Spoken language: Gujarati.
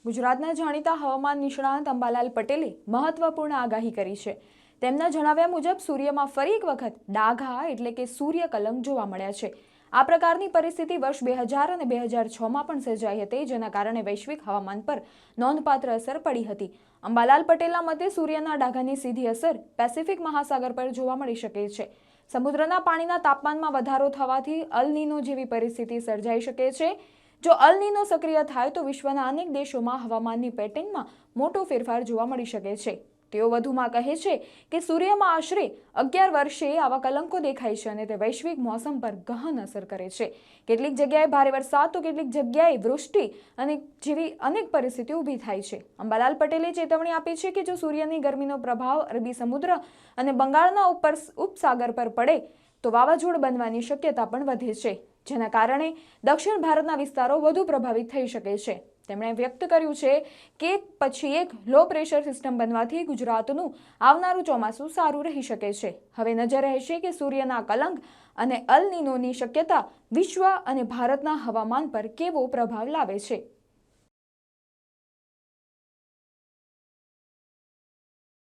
ગુજરાતના જાણીતા હવામાન નિષ્ણાત અંબાલાલ પટેલે મહત્વપૂર્ણ આગાહી કરી છે। તેમના જણાવ્યા મુજબ સૂર્યમાં ફરી એક વખત ડાઘા એટલે કે સૂર્ય કલંક જોવા મળ્યા છે। આ પ્રકારની પરિસ્થિતિ વર્ષ 2000 અને 2006માં પણ સર્જાઈ હતી, જેના કારણે વૈશ્વિક હવામાન પર નોંધપાત્ર અસર પડી હતી। અંબાલાલ પટેલના મતે સૂર્યના ડાઘાની સીધી અસર પેસિફિક મહાસાગર પર જોવા મળી શકે છે। સમુદ્રના પાણીના તાપમાનમાં વધારો થવાથી અલ નીનો જેવી પરિસ્થિતિ સર્જાઈ શકે છે। જો અલ નીનો સક્રિય થાય તો વિશ્વના અનેક દેશોમાં હવામાનની પેટર્નમાં મોટો ફેરફાર જોવા મળી શકે છે। તેઓ વધુમાં કહે છે કે સૂર્યમાં આશરે 11 વર્ષે આવા કલંકો દેખાય છે અને તે વૈશ્વિક મોસમ પર ગહન અસર કરે છે। કેટલીક જગ્યાએ ભારે વરસાદ તો કેટલીક જગ્યાએ વૃષ્ટિ અને જેવી અનેક પરિસ્થિતિઓ ઊભી થાય છે। અંબાલાલ પટેલે ચેતવણી આપી છે કે જો સૂર્યની ગરમીનો પ્રભાવ અરબી સમુદ્ર અને બંગાળના ઉપસાગર પર પડે તો વાવાઝોડ બનવાની શક્યતા પણ વધે છે, જેના કારણે દક્ષિણ ભારતના વિસ્તારો વધુ પ્રભાવિત થઈ શકે છે। તેમણે વ્યક્ત કર્યું છે કે એક પછી એક લો પ્રેશર સિસ્ટમ બનવાથી ગુજરાતનું આવનારું ચોમાસું સારું રહી શકે છે। હવે નજર રહેશે કે સૂર્યના કલંક અને અલ નીનોની શક્યતા વિશ્વ અને ભારતના હવામાન પર કેવો પ્રભાવ લાવે છે।